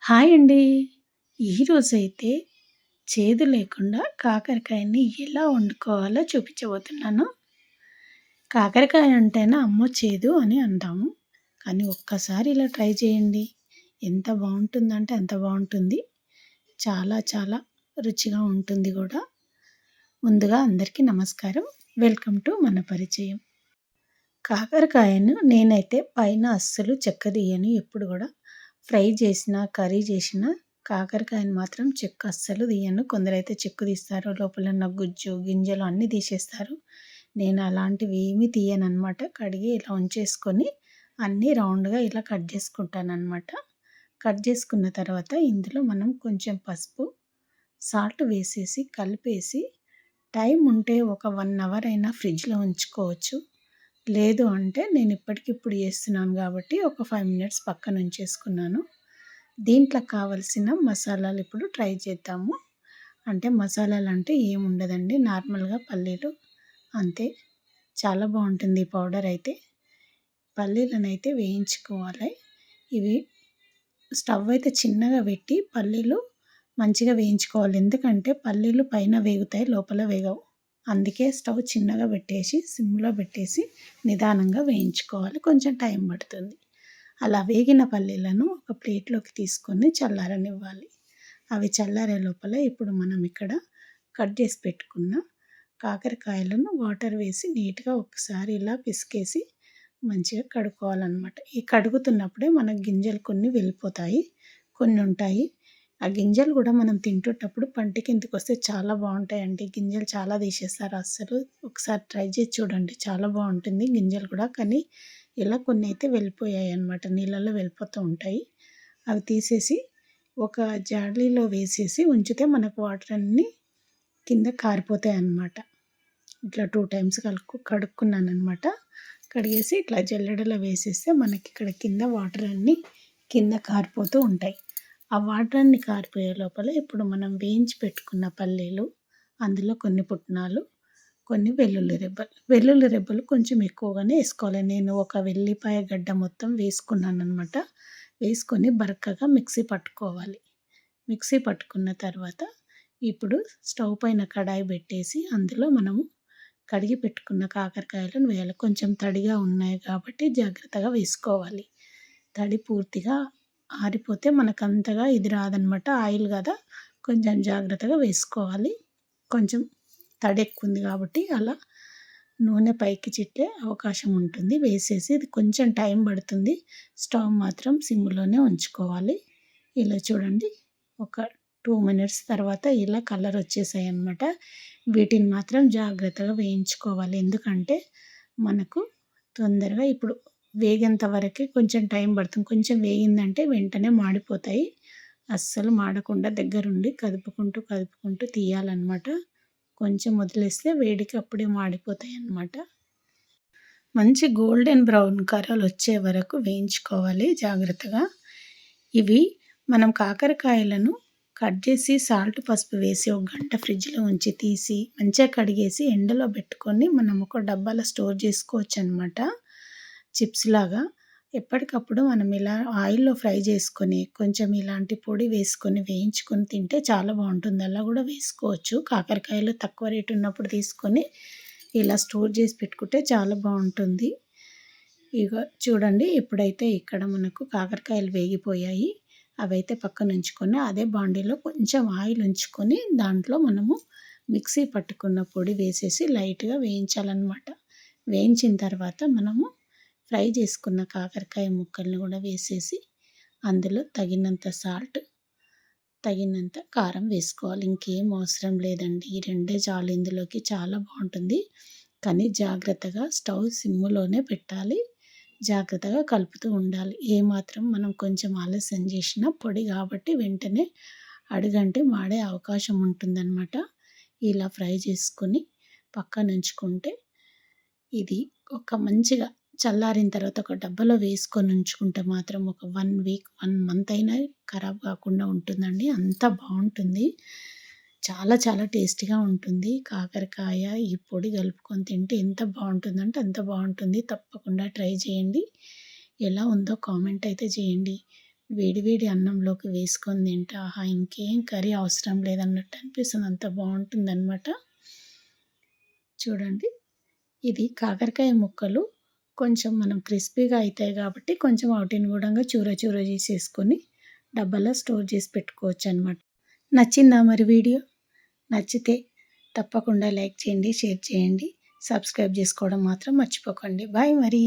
Hi అండి. ఈరోజైతే చేదు లేకుండా కాకరకాయని ఎలా వండుకోవాలో చూపించబోతున్నాను. కాకరకాయ అంటేనే అమ్మో చేదు అని అంటాము. కానీ ఒక్కసారి ఇలా ట్రై చేయండి. ఎంత బావుంటుందంటే అంత బావుంటుంది. చాలా చాలా రుచిగా ఉంటుంది గూడా. ముందుగా అందరికీ నమస్కారం. వెల్కమ్ టు మన పరిచయం. కాకరకాయను నేనైతే పైన అస్సలు చెక్క తీయను ఎప్పుడు గూడా. ఫ్రై చేసినా, కర్రీ చేసినా కాకరకాయని మాత్రం చెక్కు అస్సలు తీయను. కొందరైతే చెక్కు తీస్తారు. లోపల ఉన్న గుజ్జు, గింజలు అన్నీ తీసేస్తారు. నేను అలాంటివి ఏమీ తీయననమాట. కడిగి ఇలా ఉంచేసుకొని అన్నీ రౌండ్‌గా ఇలా కట్ చేసుకుంటాననమాట. కట్ చేసుకున్న తర్వాత ఇందులో మనం కొంచెం పసుపు, సాల్ట్ వేసేసి కలిపేసి టైం ఉంటే ఒక 1 అవర్ అయినా ఫ్రిడ్జ్‌లో ఉంచుకోవచ్చు. లేదు అంటే నేను ఇప్పటికిప్పుడు చేస్తున్నాను కాబట్టి ఒక 5 మినిట్స్ పక్కన ఉంచేసుకున్నాను. దీంట్లో కావాల్సిన మసాలాలు ఇప్పుడు ట్రై చేద్దాము. అంటే మసాలాలు అంటే ఏముండదండి, నార్మల్‌గా పల్లీలు అంతే. చాలా బావుంటుంది ఈ పౌడర్ అయితే. పల్లీలనైతే వేయించుకోవాలి. ఇవి స్టవ్ అయితే చిన్నగా పెట్టి పల్లీలు మంచిగా వేయించుకోవాలి. ఎందుకంటే పల్లీలు పైన వేగుతాయి, లోపల వేగవు. అందుకే స్టవ్ చిన్నగా పెట్టేసి సిమ్‌లో పెట్టేసి నిదానంగా వేయించుకోవాలి. కొంచెం టైం పడుతుంది. అలా వేగిన పల్లీలను ఒక ప్లేట్లోకి తీసుకొని చల్లారనివ్వాలి. అవి చల్లారే లోపల ఇప్పుడు మనం ఇక్కడ కట్ చేసి పెట్టుకున్న కాకరకాయలను వాటర్ వేసి నీట్‌గా ఒకసారి ఇలా పిసికేసి మంచిగా కడుక్కోవాలనమాట. ఈ కడుగుతున్నప్పుడే మన గింజలు కొన్ని వెళ్ళిపోతాయి. కొన్ని ఉంటాయి. ఆ గింజలు కూడా మనం తింటున్నప్పుడు పంటి కిందకొస్తే చాలా బావుంటాయండి. గింజలు చాలా తీసేస్తారు అస్సలు. ఒకసారి ట్రై చేసి చూడండి. చాలా బావుంటుంది గింజలు కూడా. కానీ ఇలా కొన్ని అయితే వెళ్ళిపోయాయన్నమాట. నీళ్ళలో వెళ్ళిపోతూ ఉంటాయి. అవి తీసేసి ఒక జాడీలో వేసేసి ఉంచితే మనకు వాటర్ అన్నీ కింద కారిపోతాయన్నమాట. ఇట్లా 2 టైమ్స్ కడుక్కున్నాననమాట. కడిగేసి ఇట్లా జల్లెడలో వేసేస్తే మనకి ఇక్కడ కింద వాటర్ అన్నీ కింద కారిపోతూ ఉంటాయి. ఆ వాటర్ అన్నీ కారిపోయే లోపల ఇప్పుడు మనం వేయించి పెట్టుకున్న పల్లీలు, అందులో కొన్ని పుట్నాలు, కొన్ని వెల్లుల్లి రెబ్బలు. వెల్లుల్లి రెబ్బలు కొంచెం ఎక్కువగానే వేసుకోవాలి. నేను ఒక వెల్లిపాయ గడ్డ మొత్తం వేసుకున్నాననమాట. వేసుకొని బరకగా మిక్సీ పట్టుకోవాలి. మిక్సీ పట్టుకున్న తర్వాత ఇప్పుడు స్టవ్ పైన కడాయి పెట్టేసి అందులో మనము కడిగి పెట్టుకున్న కాకరకాయలను వేయాలి. కొంచెం తడిగా ఉన్నాయి కాబట్టి జాగ్రత్తగా వేసుకోవాలి. తడి పూర్తిగా ఆరిపోతే మనకంతగా ఇది రాదనమాట. ఆయిల్ కదా, కొంచెం జాగ్రత్తగా వేసుకోవాలి. కొంచెం తడి ఎక్కువ ఉంది కాబట్టి అలా నూనె పైకి చిట్టే అవకాశం ఉంటుంది. వేసేసి ఇది కొంచెం టైం పడుతుంది. స్టవ్ మాత్రం సిమ్‌లోనే ఉంచుకోవాలి. ఇలా చూడండి, ఒక 2 మినిట్స్ తర్వాత ఇలా కలర్ వచ్చేసాయన్నమాట. వీటిని మాత్రం జాగ్రత్తగా వేయించుకోవాలి. ఎందుకంటే మనకు తొందరగా ఇప్పుడు వేగేంత వరకే కొంచెం టైం పడుతుంది. కొంచెం వేగిందంటే వెంటనే మాడిపోతాయి. అస్సలు మాడకుండా దగ్గరుండి కదుపుకుంటూ తీయాలన్నమాట. కొంచెం వదిలేస్తే వేడికి అప్పుడే మాడిపోతాయన్నమాట. మంచి గోల్డెన్ బ్రౌన్ కలర్ వచ్చే వరకు వేయించుకోవాలి జాగ్రత్తగా. ఇవి మనం కాకరకాయలను కట్ చేసి సాల్ట్, పసుపు వేసి ఒక గంట ఫ్రిడ్జ్‌లో ఉంచి తీసి మంచిగా కడిగేసి ఎండలో పెట్టుకొని మనం ఒక డబ్బాలో స్టోర్ చేసుకోవచ్చనమాట. చిప్స్ లాగా. ఎప్పటికప్పుడు మనం ఇలా ఆయిల్‌లో ఫ్రై చేసుకొని కొంచెం ఇలాంటి పొడి వేసుకొని వేయించుకొని తింటే చాలా బావుంటుంది. అలా కూడా వేసుకోవచ్చు. కాకరకాయలు తక్కువ రేట్ ఉన్నప్పుడు తీసుకొని ఇలా స్టోర్ చేసి పెట్టుకుంటే చాలా బావుంటుంది. ఇగో చూడండి, ఇప్పుడైతే ఇక్కడ మనకు కాకరకాయలు వేగిపోయాయి. అవైతే పక్కన ఉంచుకొని అదే బాండీలో కొంచెం ఆయిల్ ఉంచుకొని దాంట్లో మనము మిక్సీ పట్టుకున్న పొడి వేసేసి లైట్‌గా వేయించాలన్నమాట. వేయించిన తర్వాత మనము ఫ్రై చేసుకున్న కాకరకాయ ముక్కల్ని కూడా వేసేసి అందులో తగినంత సాల్ట్, తగినంత కారం వేసుకోవాలి. ఇంకేం అవసరం లేదండి. ఈ రెండే చాలు ఇందులోకి. చాలా బావుంటుంది. కానీ జాగ్రత్తగా స్టవ్ సిమ్‌లోనే పెట్టాలి. జాగ్రత్తగా కలుపుతూ ఉండాలి. ఏమాత్రం మనం కొంచెం ఆలస్యం చేసినా పొడి కాబట్టి వెంటనే అడుగంటి మాడే అవకాశం ఉంటుందన్నమాట. ఇలా ఫ్రై చేసుకొని పక్కనుంచుకుంటే ఇది ఒక మంచిగా చల్లారిన తర్వాత ఒక డబ్బాలో వేసుకొని ఉంచుకుంటే మాత్రం ఒక 1 వీక్, 1 మంత్ అయినా ఖరాబ్ కాకుండా ఉంటుందండి. అంత బావుంటుంది. చాలా చాలా టేస్టీగా ఉంటుంది. కాకరకాయ ఈ పొడి కలుపుకొని తింటే ఎంత బావుంటుందంటే అంత బావుంటుంది. తప్పకుండా ట్రై చేయండి. ఎలా ఉందో కామెంట్ అయితే చేయండి. వేడి వేడి అన్నంలోకి వేసుకొని తింటే ఆహా! ఇంకేం కర్రీ అవసరం లేదన్నట్టు అనిపిస్తుంది. అంత బావుంటుందనమాట. చూడండి. ఇది కాకరకాయ ముక్కలు కొంచెం మనం క్రిస్పీగా అయితాయి కాబట్టి కొంచెం వాటిని గూడంగా చూర చూర చేసేసుకొని డబ్బాలో స్టోర్ చేసి పెట్టుకోవచ్చనమాట. నచ్చిందా మరి వీడియో? నచ్చితే తప్పకుండా లైక్ చేయండి, షేర్ చేయండి. సబ్స్క్రైబ్ చేసుకోవడం మాత్రం మర్చిపోకండి. బాయ్ మరి.